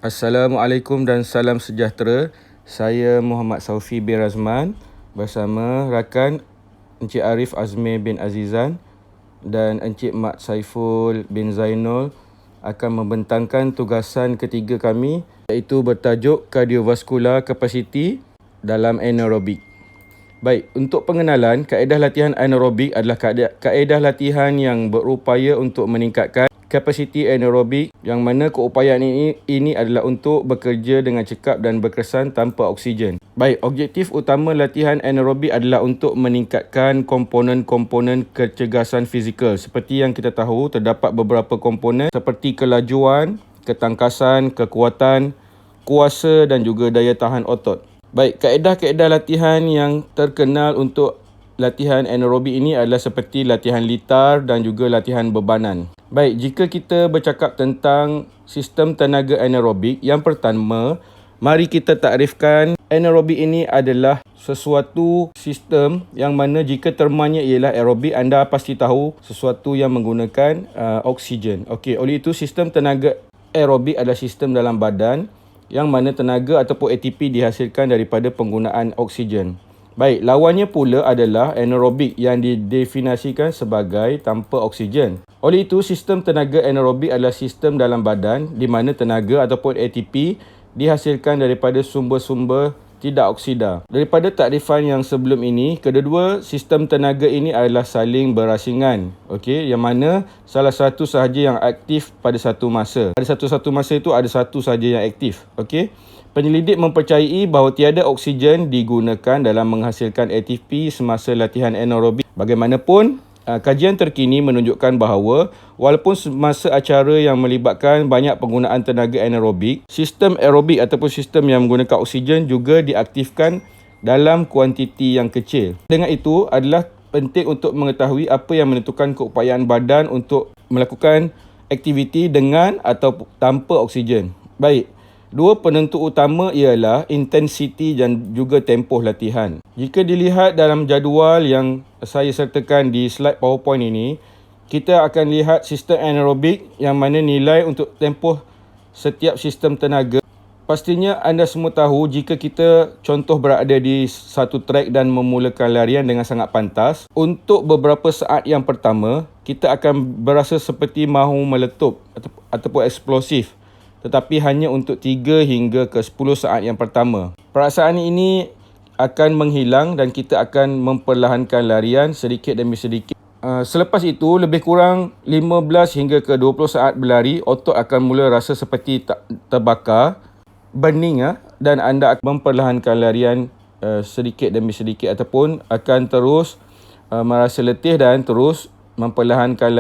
Assalamualaikum dan salam sejahtera. Saya Muhammad Saufi bin Razman bersama rakan Encik Arif Azmi bin Azizan dan Encik Mat Saiful bin Zainul akan membentangkan tugasan ketiga kami, iaitu bertajuk Cardiovascular Capacity dalam anaerobik. Baik, untuk pengenalan, kaedah latihan anaerobik adalah kaedah latihan yang berupaya untuk meningkatkan kapasiti anaerobik, yang mana keupayaan ini adalah untuk bekerja dengan cekap dan berkesan tanpa oksigen. Baik, objektif utama latihan anaerobik adalah untuk meningkatkan komponen-komponen kecergasan fizikal. Seperti yang kita tahu, terdapat beberapa komponen seperti kelajuan, ketangkasan, kekuatan, kuasa dan juga daya tahan otot. Baik, kaedah-kaedah latihan yang terkenal untuk latihan anaerobik ini adalah seperti latihan litar dan juga latihan bebanan. Baik, jika kita bercakap tentang sistem tenaga anaerobik, yang pertama, mari kita takrifkan anaerobik ini adalah sesuatu sistem yang mana jika termanya ialah aerobik, anda pasti tahu sesuatu yang menggunakan oksigen. Okey, oleh itu sistem tenaga aerobik adalah sistem dalam badan yang mana tenaga ataupun ATP dihasilkan daripada penggunaan oksigen. Baik, lawannya pula adalah anaerobik yang didefinisikan sebagai tanpa oksigen. Oleh itu, sistem tenaga anaerobik adalah sistem dalam badan di mana tenaga ataupun ATP dihasilkan daripada sumber-sumber tidak oksida. Daripada takrifan yang sebelum ini, kedua sistem tenaga ini adalah saling berasingan. Okey, yang mana salah satu sahaja yang aktif pada satu masa. Pada satu-satu masa itu ada satu sahaja yang aktif. Okey. Penyelidik mempercayai bahawa tiada oksigen digunakan dalam menghasilkan ATP semasa latihan anaerobik. Bagaimanapun, kajian terkini menunjukkan bahawa walaupun semasa acara yang melibatkan banyak penggunaan tenaga anaerobik, sistem aerobik ataupun sistem yang menggunakan oksigen juga diaktifkan dalam kuantiti yang kecil. Dengan itu adalah penting untuk mengetahui apa yang menentukan keupayaan badan untuk melakukan aktiviti dengan atau tanpa oksigen. Baik. Dua penentu utama ialah intensiti dan juga tempoh latihan. Jika dilihat dalam jadual yang saya sertakan di slide PowerPoint ini, kita akan lihat sistem anaerobik yang mana nilai untuk tempoh setiap sistem tenaga. Pastinya anda semua tahu jika kita contoh berada di satu trek dan memulakan larian dengan sangat pantas, untuk beberapa saat yang pertama, kita akan berasa seperti mahu meletup ataupun eksplosif. Tetapi hanya untuk 3 hingga ke 10 saat yang pertama. Perasaan ini akan menghilang dan kita akan memperlahankan larian sedikit demi sedikit. Selepas itu, lebih kurang 15 hingga ke 20 saat berlari, otot akan mula rasa seperti terbakar, burning, dan anda akan memperlahankan larian sedikit demi sedikit ataupun akan terus merasa letih dan terus memperlahankan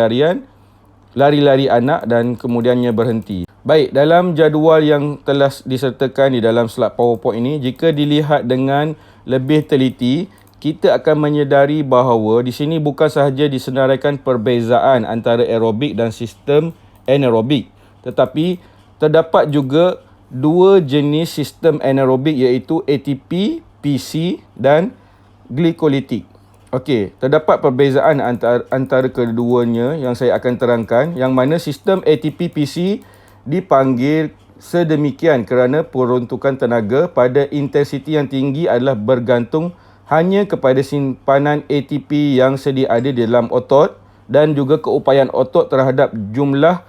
lari-lari anak dan kemudiannya berhenti. Baik, dalam jadual yang telah disertakan di dalam slide PowerPoint ini, jika dilihat dengan lebih teliti, kita akan menyedari bahawa di sini bukan sahaja disenaraikan perbezaan antara aerobik dan sistem anaerobik, tetapi terdapat juga dua jenis sistem anaerobik, iaitu ATP, PC dan glikolitik. Okey, terdapat perbezaan antara keduanya yang saya akan terangkan, yang mana sistem ATP PC dipanggil sedemikian kerana peruntukan tenaga pada intensiti yang tinggi adalah bergantung hanya kepada simpanan ATP yang sedia ada di dalam otot dan juga keupayaan otot terhadap jumlah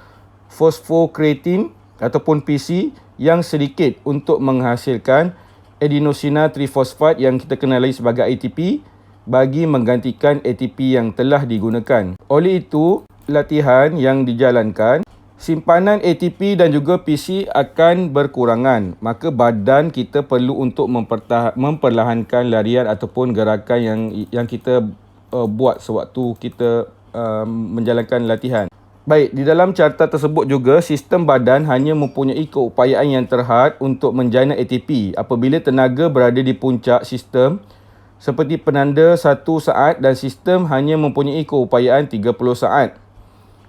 fosfokreatin ataupun PC yang sedikit untuk menghasilkan adenosina trifosfat yang kita kenali sebagai ATP bagi menggantikan ATP yang telah digunakan. Oleh itu, latihan yang dijalankan, simpanan ATP dan juga PC akan berkurangan. Maka badan kita perlu untuk memperlahankan larian ataupun gerakan yang kita buat sewaktu kita menjalankan latihan. Baik, di dalam carta tersebut juga, sistem badan hanya mempunyai keupayaan yang terhad untuk menjana ATP apabila tenaga berada di puncak sistem, seperti penanda 1 saat, dan sistem hanya mempunyai keupayaan 30 saat.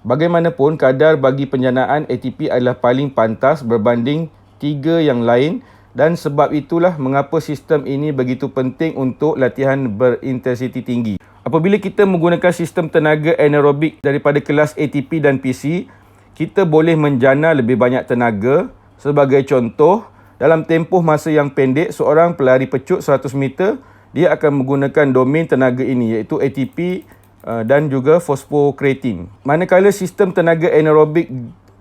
Bagaimanapun, kadar bagi penjanaan ATP adalah paling pantas berbanding 3 yang lain, dan sebab itulah mengapa sistem ini begitu penting untuk latihan berintensiti tinggi. Apabila kita menggunakan sistem tenaga anaerobik daripada kelas ATP dan PC, kita boleh menjana lebih banyak tenaga Sebagai contoh, dalam tempoh masa yang pendek, seorang pelari pecut 100 meter, dia akan menggunakan domain tenaga ini iaitu ATP dan juga fosfokreatin. Manakala sistem tenaga anaerobik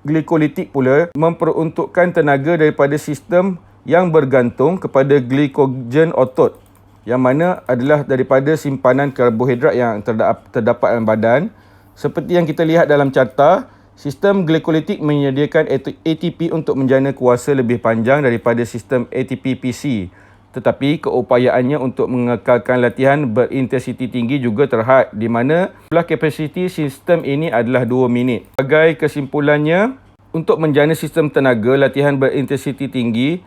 glikolitik pula memperuntukkan tenaga daripada sistem yang bergantung kepada glikogen otot, yang mana adalah daripada simpanan karbohidrat yang terdapat dalam badan. Seperti yang kita lihat dalam carta, sistem glikolitik menyediakan ATP untuk menjana kuasa lebih panjang daripada sistem ATP-PC. Tetapi keupayaannya untuk mengekalkan latihan berintensiti tinggi juga terhad, di mana jumlah kapasiti sistem ini adalah 2 minit. Sebagai kesimpulannya, untuk menjana sistem tenaga latihan berintensiti tinggi,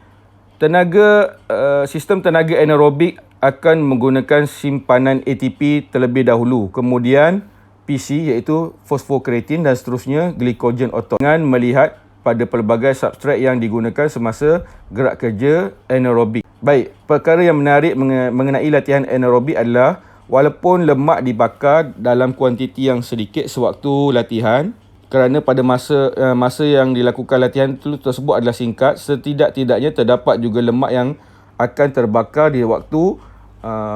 sistem tenaga anaerobik akan menggunakan simpanan ATP terlebih dahulu, kemudian PC iaitu fosfokreatin dan seterusnya glikogen otot, dengan melihat pada pelbagai substrat yang digunakan semasa gerak kerja anaerobik. Baik, perkara yang menarik mengenai latihan anaerobik adalah walaupun lemak dibakar dalam kuantiti yang sedikit sewaktu latihan, kerana pada masa yang dilakukan latihan tersebut adalah singkat, setidak-tidaknya terdapat juga lemak yang akan terbakar di waktu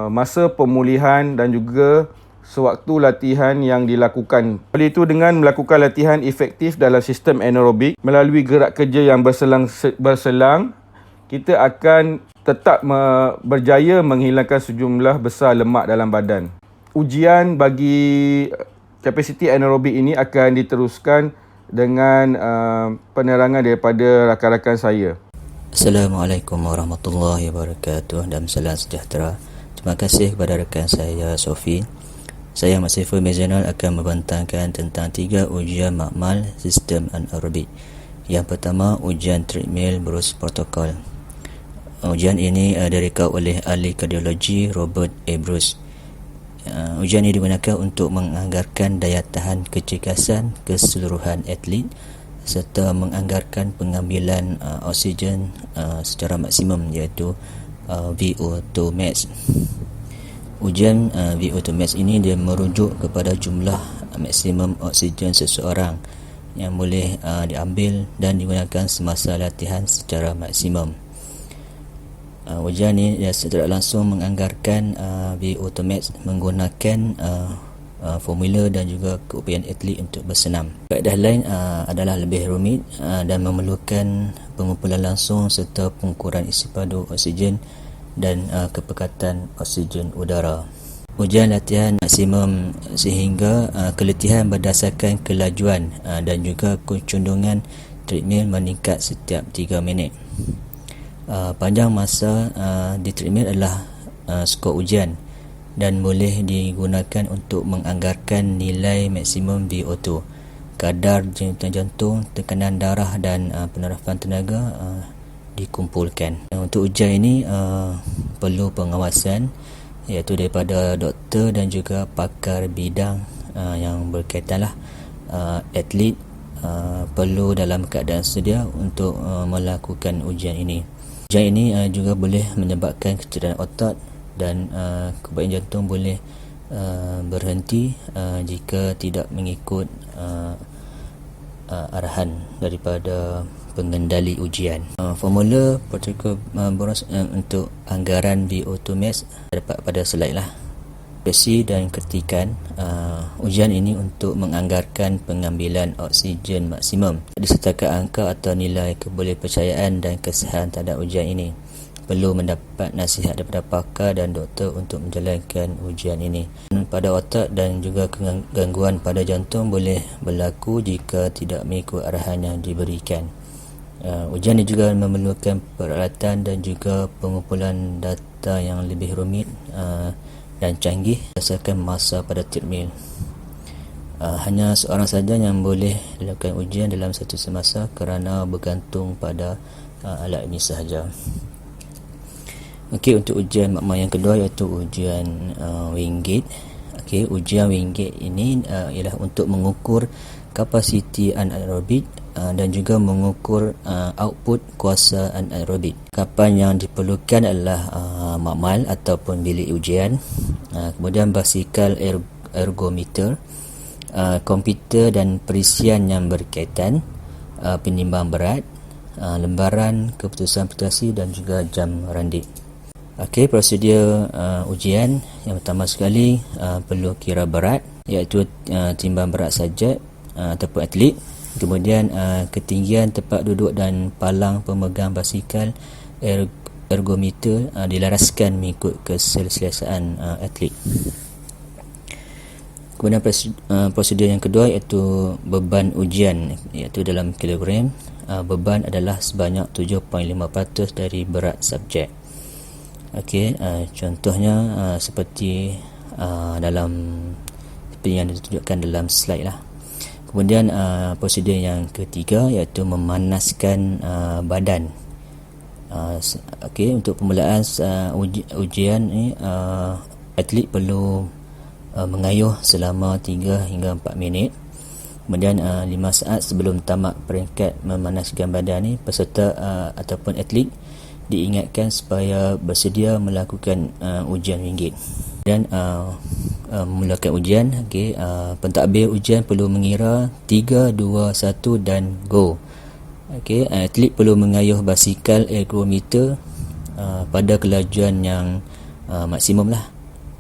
masa pemulihan dan juga sewaktu latihan yang dilakukan. Oleh itu, dengan melakukan latihan efektif dalam sistem anaerobik melalui gerak kerja yang berselang, kita akan tetap berjaya menghilangkan sejumlah besar lemak dalam badan. Ujian bagi kapasiti anaerobik ini akan diteruskan dengan penerangan daripada rakan-rakan saya. Assalamualaikum warahmatullahi wabarakatuh dan salam sejahtera. Terima kasih kepada rakan saya Sofi. Saya Mak Saiful Mezanul akan membentangkan tentang 3 ujian makmal sistem anaerobik. Yang pertama, ujian treadmill Bruce Protocol. Ujian ini direka oleh ahli kardiologi Robert A. Bruce. Ujian ini digunakan untuk menganggarkan daya tahan kecergasan keseluruhan atlet serta menganggarkan pengambilan oksigen secara maksimum, iaitu VO2 max. Ujian VO2 max ini dia merujuk kepada jumlah maksimum oksigen seseorang yang boleh diambil dan digunakan semasa latihan secara maksimum. Ujian ini dia secara langsung menganggarkan VO2 max menggunakan formula dan juga keupayaan atlet untuk bersenam. Kaedah lain adalah lebih rumit dan memerlukan pengumpulan langsung serta pengukuran isi padu oksigen dan kepekatan oksigen udara. Ujian latihan maksimum sehingga keletihan berdasarkan kelajuan dan juga kecondongan treadmill meningkat setiap 3 minit. Panjang masa di treadmill adalah skor ujian dan boleh digunakan untuk menganggarkan nilai maksimum VO2, kadar jemputan jantung, tekanan darah dan penerapan tenaga dikumpulkan. Untuk ujian ini perlu pengawasan, iaitu daripada doktor dan juga pakar bidang yang berkaitan lah. Atlet perlu dalam keadaan sedia untuk melakukan ujian ini. Ujian ini juga boleh menyebabkan kecederaan otot dan kebayan jantung boleh berhenti jika tidak mengikut arahan daripada pengendali ujian. Formula protokol untuk anggaran VO2 max dapat pada slide lah. Besi dan ketikan ujian ini untuk menganggarkan pengambilan oksigen maksimum. Disertakan angka atau nilai kebolehpercayaan dan kesihan terhadap ujian ini. Perlu mendapat nasihat daripada pakar dan doktor untuk menjalankan ujian ini. Pada otak dan juga gangguan pada jantung boleh berlaku jika tidak mengikut arahan yang diberikan. Ujian ini juga memerlukan peralatan dan juga pengumpulan data yang lebih rumit dan canggih berdasarkan masa pada treadmill. Hanya seorang saja yang boleh dilakukan ujian dalam satu semasa kerana bergantung pada alat ini sahaja. Okey, untuk ujian makmal yang kedua iaitu ujian Wingate. Okey, ujian Wingate ini ialah untuk mengukur kapasiti anaerobik dan juga mengukur output kuasa anaerobik. Kapan yang diperlukan adalah makmal ataupun bilik ujian, kemudian basikal ergometer, komputer dan perisian yang berkaitan, penimbang berat, lembaran keputusan prestasi dan juga jam randi. Okey, prosedur ujian yang pertama sekali perlu kira berat, iaitu timbang berat subjek ataupun atlet. Kemudian ketinggian tempat duduk dan palang pemegang basikal, ergometer dilaraskan mengikut keselesaan atlet. Kemudian prosedur yang kedua iaitu beban ujian, iaitu dalam kilogram. Beban adalah sebanyak 7.5% dari berat subjek. Okey, contohnya seperti yang ditunjukkan dalam slide lah. Kemudian prosedur yang ketiga iaitu memanaskan badan. Okey, untuk permulaan ujian ni atlet perlu mengayuh selama 3 hingga 4 minit. Kemudian 5 saat sebelum tamat peringkat memanaskan badan ni, peserta ataupun atlet diingatkan supaya bersedia melakukan ujian ringgit. Dan memulakan ujian, pentadbir ujian perlu mengira 3, 2, 1 dan go. Atlet perlu mengayuh basikal ergometer pada kelajuan yang maksimum lah.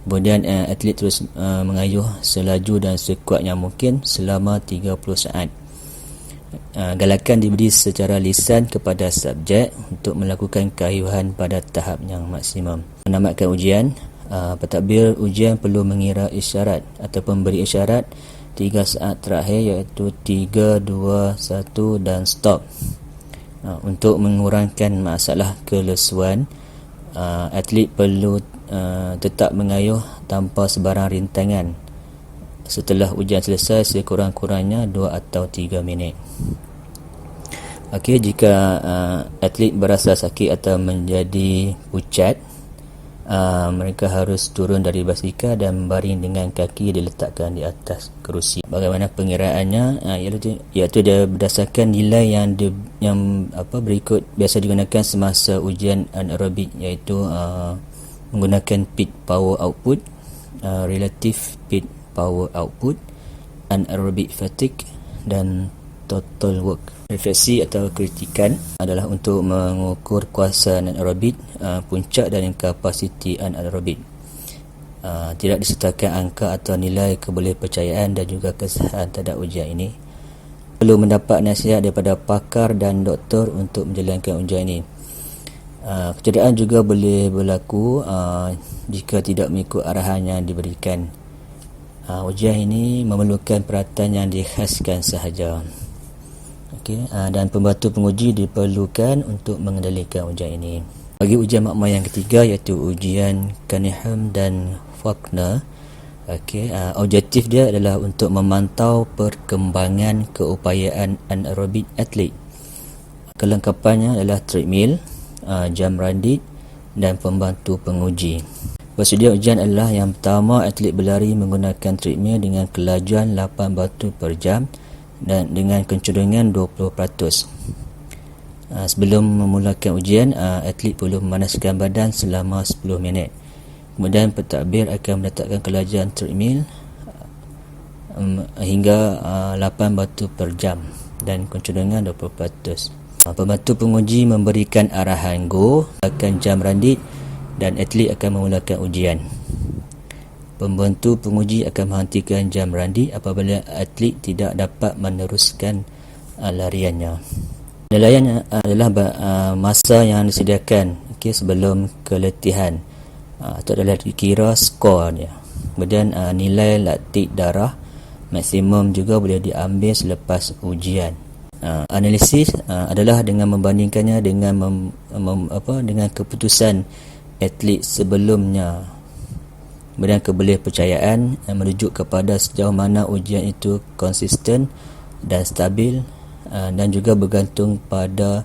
Kemudian atlet terus mengayuh selaju dan sekuat yang mungkin selama 30 saat. Galakan diberi secara lisan kepada subjek untuk melakukan keayuhan pada tahap yang maksimum. Menamatkan ujian, pentadbir ujian perlu mengira isyarat ataupun beri isyarat 3 saat terakhir, iaitu 3, 2, 1 dan stop. Untuk mengurangkan masalah kelesuan, atlet perlu tetap mengayuh tanpa sebarang rintangan setelah ujian selesai sekurang-kurangnya 2 atau 3 minit. Okey, jika atlet berasa sakit atau menjadi pucat, mereka harus turun dari basikal dan baring dengan kaki diletakkan di atas kerusi. Bagaimana pengiraannya? Iaitu dia berdasarkan nilai yang berikut biasa digunakan semasa ujian anaerobik, iaitu menggunakan peak power output, relative peak power output, anaerobic fatigue dan total work. Refleksi atau kritikan adalah untuk mengukur kuasa anaerobik, puncak dan kapasiti anaerobik. Tidak disertakan angka atau nilai kebolehpercayaan dan juga kesahihan terhadap ujian ini. Perlu mendapat nasihat daripada pakar dan doktor untuk menjalankan ujian ini. Kecederaan juga boleh berlaku jika tidak mengikut arahan yang diberikan. Ujian ini memerlukan perhatian yang dikhaskan sahaja. Dan pembantu penguji diperlukan untuk mengendalikan ujian ini. Bagi ujian makmal yang ketiga, iaitu ujian Cunningham dan Faulkner, objektif dia adalah untuk memantau perkembangan keupayaan anaerobik atlet. Kelengkapannya adalah treadmill, jam randi dan pembantu penguji. Prosedur ujian adalah yang pertama, atlet berlari menggunakan treadmill dengan kelajuan 8 batu per jam dan dengan kecenderungan 20%. Sebelum memulakan ujian, atlet perlu memanaskan badan selama 10 minit. Kemudian pentadbir akan meletakkan kelajuan treadmill hingga 8 batu per jam dan kecenderungan 20%. Pembantu penguji memberikan arahan go, akan jam randi dan atlet akan memulakan ujian. Pembantu penguji akan menghentikan jam randi apabila atlet tidak dapat meneruskan lariannya. Penilaian adalah masa yang disediakan sebelum keletihan. Itu adalah dikira skor dia. Kemudian nilai laktik darah maksimum juga boleh diambil selepas ujian. Analisis adalah dengan membandingkannya dengan dengan keputusan atlet sebelumnya. Kemudian kebolehpercayaan merujuk kepada sejauh mana ujian itu konsisten dan stabil, dan juga bergantung pada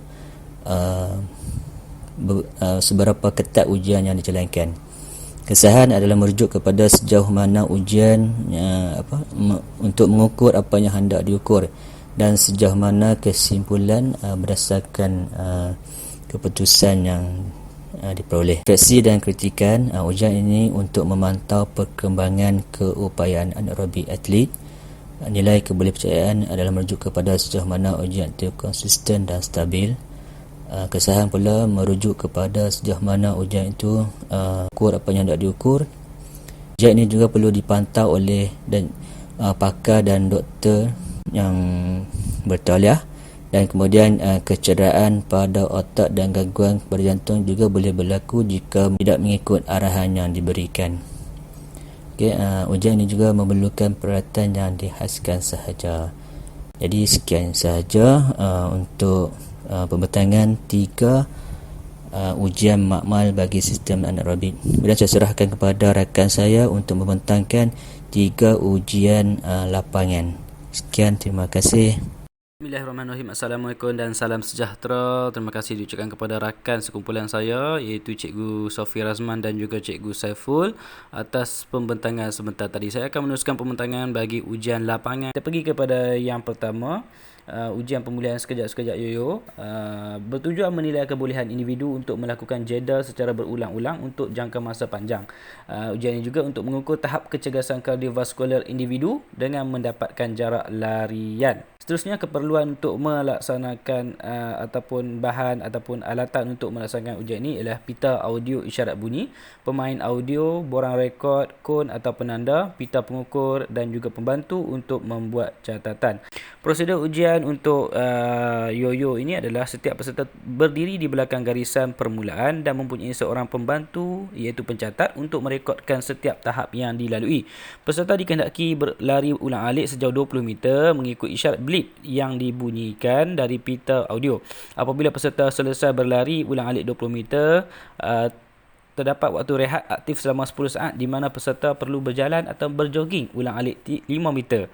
seberapa ketat ujian yang dijalankan. Kesahihan adalah merujuk kepada sejauh mana ujian untuk mengukur apa yang hendak diukur, dan sejauh mana kesimpulan berdasarkan keputusan yang diperoleh. Refleksi dan kritikan ujian ini untuk memantau perkembangan keupayaan anaerobik atlet. Nilai kebolehpercayaan adalah merujuk kepada sejauh mana ujian itu konsisten dan stabil. Kesahihan pula merujuk kepada sejauh mana ujian itu ukur apa yang hendak diukur. Ujian ini juga perlu dipantau oleh pakar dan doktor yang bertauliah, dan kemudian kecederaan pada otak dan gangguan pada jantung juga boleh berlaku jika tidak mengikut arahan yang diberikan. Ujian ini juga memerlukan peralatan yang dihaskan sahaja. Jadi sekian sahaja untuk pembentangan 3 ujian makmal bagi sistem anaerobik. Kemudian saya serahkan kepada rakan saya untuk membentangkan 3 ujian lapangan. Sekian, terima kasih. Bismillahirrahmanirrahim. Assalamualaikum dan salam sejahtera. Terima kasih diucapkan kepada rakan sekumpulan saya, iaitu Cikgu Sofi Razman dan juga Cikgu Saiful, atas pembentangan sebentar tadi. Saya akan meneruskan pembentangan bagi ujian lapangan. Kita pergi kepada yang pertama. Ujian pemulihan sekejap-sekejap yoyo bertujuan menilai kebolehan individu untuk melakukan jeda secara berulang-ulang untuk jangka masa panjang. Ujian ini juga untuk mengukur tahap kecergasan kardiovaskular individu dengan mendapatkan jarak larian. Seterusnya, keperluan untuk melaksanakan ataupun bahan ataupun alatan untuk melaksanakan ujian ini ialah pita audio isyarat bunyi, pemain audio, borang rekod, kon atau penanda, pita pengukur dan juga pembantu untuk membuat catatan. Prosedur ujian untuk yoyo ini adalah setiap peserta berdiri di belakang garisan permulaan dan mempunyai seorang pembantu iaitu pencatat untuk merekodkan setiap tahap yang dilalui. Peserta dikehendaki berlari ulang-alik sejauh 20 meter mengikut isyarat blip yang dibunyikan dari pita audio. Apabila peserta selesai berlari ulang-alik 20 meter, terdapat waktu rehat aktif selama 10 saat di mana peserta perlu berjalan atau berjoging ulang-alik 5 meter,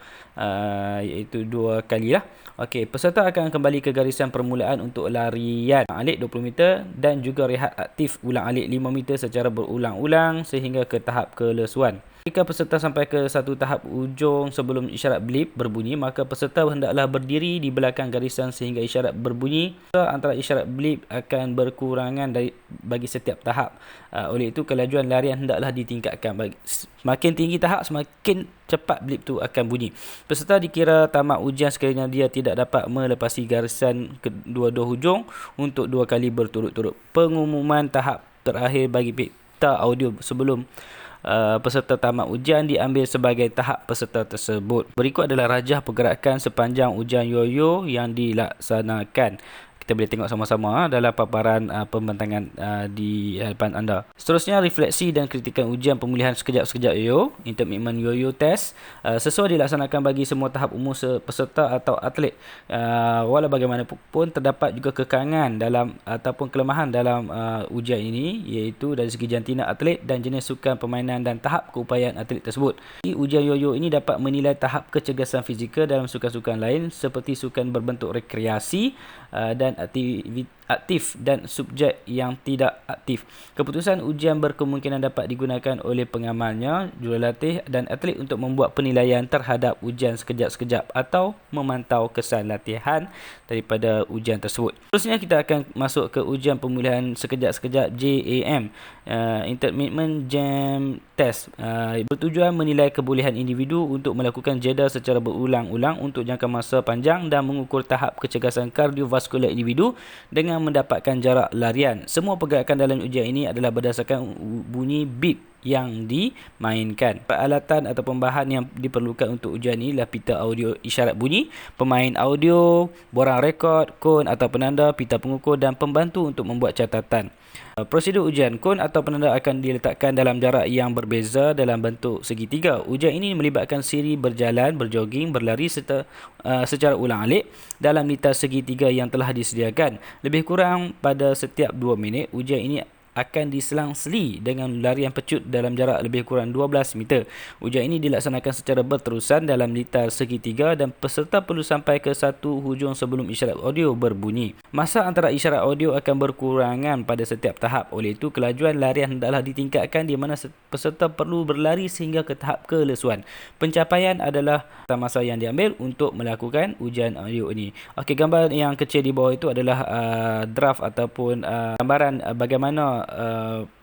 iaitu 2 kali lah. Okey, peserta akan kembali ke garisan permulaan untuk larian ulang-alik 20 meter dan juga rehat aktif ulang-alik 5 meter secara berulang-ulang sehingga ke tahap kelesuan. Jika peserta sampai ke satu tahap ujung sebelum isyarat blip berbunyi, maka peserta hendaklah berdiri di belakang garisan sehingga isyarat berbunyi. Antara isyarat blip akan berkurangan bagi setiap tahap. Oleh itu, kelajuan larian hendaklah ditingkatkan. Semakin tinggi tahap, semakin cepat blip tu akan bunyi. Peserta dikira tamat ujian sekiranya dia tidak dapat melepasi garisan kedua-dua hujung untuk 2 kali berturut-turut. Pengumuman tahap terakhir bagi pita audio sebelum peserta tamat ujian diambil sebagai tahap peserta tersebut. Berikut adalah rajah pergerakan sepanjang ujian yoyo yang dilaksanakan. Kita boleh tengok sama-sama dalam paparan pembentangan di hadapan anda. Seterusnya, refleksi dan kritikan ujian pemulihan sekejap-sekejap yoyo, intermittent yoyo test, sesuai dilaksanakan bagi semua tahap umur peserta atau atlet. Walau bagaimanapun, terdapat juga kekangan dalam ataupun kelemahan dalam ujian ini, iaitu dari segi jantina atlet dan jenis sukan permainan dan tahap keupayaan atlet tersebut. Ujian yoyo ini dapat menilai tahap kecergasan fizikal dalam sukan-sukan lain seperti sukan berbentuk rekreasi dan aktif dan subjek yang tidak aktif. Keputusan ujian berkemungkinan dapat digunakan oleh pengamalnya, jurulatih dan atlet untuk membuat penilaian terhadap ujian sekejap-sekejap atau memantau kesan latihan daripada ujian tersebut. Seterusnya, kita akan masuk ke ujian pemulihan sekejap-sekejap JAM, Intermittent Jam Test. Bertujuan menilai kebolehan individu untuk melakukan jeda secara berulang-ulang untuk jangka masa panjang dan mengukur tahap kecergasan kardiovaskular individu dengan mendapatkan jarak larian. Semua pergerakan dalam ujian ini adalah berdasarkan bunyi bip yang dimainkan. Peralatan atau bahan yang diperlukan untuk ujian ini adalah pita audio isyarat bunyi, pemain audio, borang rekod, kon atau penanda, pita pengukur dan pembantu untuk membuat catatan. Prosedur ujian, kon atau penanda akan diletakkan dalam jarak yang berbeza dalam bentuk segitiga. Ujian ini melibatkan siri berjalan, berjoging, berlari serta secara ulang-alik dalam lintas segitiga yang telah disediakan. Lebih kurang pada setiap 2 minit, ujian ini akan diselang-seli dengan larian pecut dalam jarak lebih kurang 12 meter. Ujian ini dilaksanakan secara berterusan dalam lintas segitiga dan peserta perlu sampai ke satu hujung sebelum isyarat audio berbunyi. Masa antara isyarat audio akan berkurangan pada setiap tahap. Oleh itu, kelajuan larian hendaklah ditingkatkan di mana peserta perlu berlari sehingga ke tahap kelesuan. Pencapaian adalah masa yang diambil untuk melakukan ujian audio ini. Okey, gambar yang kecil di bawah itu adalah draft ataupun gambaran bagaimana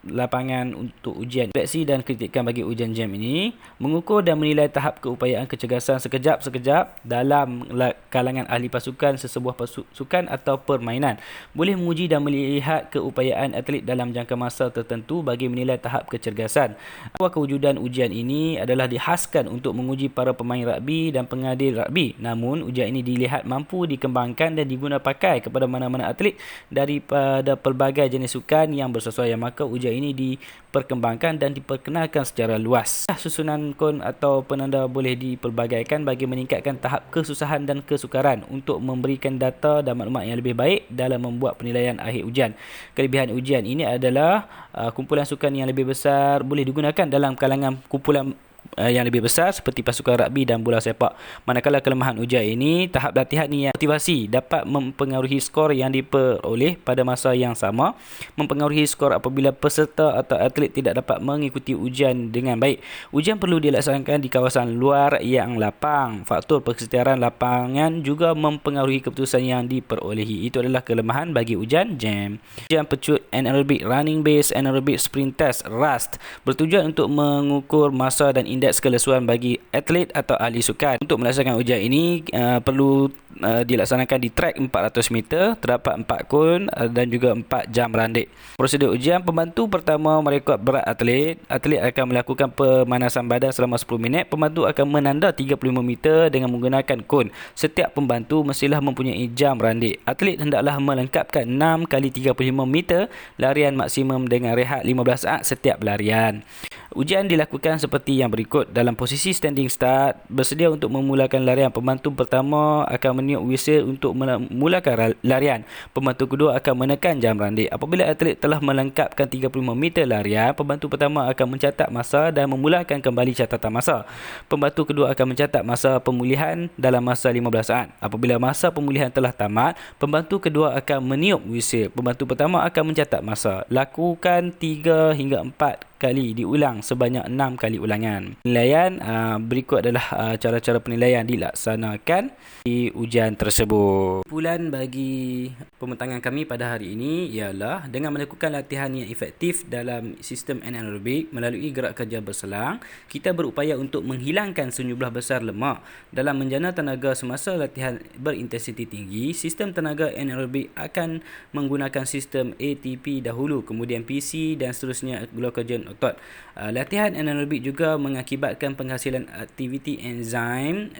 lapangan untuk ujian. Seleksi dan kritikan bagi ujian JAM ini mengukur dan menilai tahap keupayaan kecergasan sekejap-sekejap dalam kalangan ahli pasukan sesebuah pasukan atau permainan. Boleh menguji dan melihat keupayaan atlet dalam jangka masa tertentu bagi menilai tahap kecergasan. Awal kewujudan ujian ini adalah dihaskan untuk menguji para pemain rugby dan pengadil rugby. Namun, ujian ini dilihat mampu dikembangkan dan diguna pakai kepada mana-mana atlet daripada pelbagai jenis sukan yang bersesuaian. Maka ujian ini diperkembangkan dan diperkenalkan secara luas. Susunan kon atau penanda boleh dipelbagaikan bagi meningkatkan tahap kesusahan dan kesukaran untuk memberikan data dan maklumat yang lebih baik dalam membuat penilaian akhir ujian. Kelebihan ujian ini adalah kumpulan sukan yang lebih besar boleh digunakan dalam kalangan kumpulan yang lebih besar seperti pasukan rugby dan bola sepak. Manakala kelemahan ujian ini, tahap latihan ni yang motivasi dapat mempengaruhi skor yang diperoleh pada masa yang sama, mempengaruhi skor apabila peserta atau atlet tidak dapat mengikuti ujian dengan baik. Ujian perlu dilaksanakan di kawasan luar yang lapang. Faktor persetiaan lapangan juga mempengaruhi keputusan yang diperolehi. Itu adalah kelemahan bagi ujian JAM. Ujian pecut anaerobik running base anaerobic sprint test RUST bertujuan untuk mengukur masa dan indeks kelesuan bagi atlet atau ahli sukan. Untuk melaksanakan ujian ini perlu dilaksanakan di trek 400 meter, terdapat 4 kon dan juga 4 jam randik. Prosedur ujian, pembantu pertama merekod berat atlet. Atlet akan melakukan pemanasan badan selama 10 minit. Pembantu akan menanda 35 meter dengan menggunakan kon. Setiap pembantu mestilah mempunyai jam randik. Atlet hendaklah melengkapkan 6 kali 35 meter larian maksimum dengan rehat 15 saat setiap larian. Ujian dilakukan seperti yang berikut. Dalam posisi standing start, bersedia untuk memulakan larian. Pembantu pertama akan meniup whistle untuk memulakan larian. Pembantu kedua akan menekan jam randik. Apabila atlet telah melengkapkan 35 meter larian, pembantu pertama akan mencatat masa dan memulakan kembali catatan masa. Pembantu kedua akan mencatat masa pemulihan dalam masa 15 saat. Apabila masa pemulihan telah tamat, pembantu kedua akan meniup whistle. Pembantu pertama akan mencatat masa. Lakukan 3 hingga 4 kali diulang sebanyak 6 kali ulangan. Penilaian berikut adalah cara-cara penilaian dilaksanakan di ujian tersebut. Kumpulan bagi pembentangan kami pada hari ini ialah dengan melakukan latihan yang efektif dalam sistem anaerobik melalui gerak kerja berselang, kita berupaya untuk menghilangkan sejumlah besar lemak. Dalam menjana tenaga semasa latihan berintensiti tinggi, sistem tenaga anaerobik akan menggunakan sistem ATP dahulu, kemudian PC dan seterusnya glukogen otot. Latihan anaerobik juga mengakibatkan penghasilan aktiviti enzim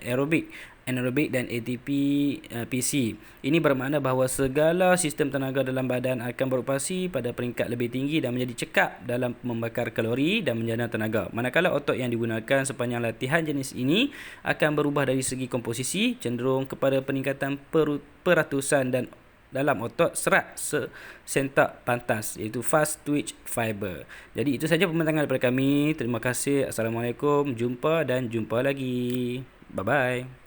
anaerobik dan ATP PC. Ini bermakna bahawa segala sistem tenaga dalam badan akan beroperasi pada peringkat lebih tinggi dan menjadi cekap dalam membakar kalori dan menjana tenaga. Manakala otot yang digunakan sepanjang latihan jenis ini akan berubah dari segi komposisi, cenderung kepada peningkatan peratusan dan dalam otot serat sentak pantas, iaitu fast twitch fiber. Jadi itu saja pembentangan daripada kami. Terima kasih. Assalamualaikum. Jumpa lagi. Bye bye.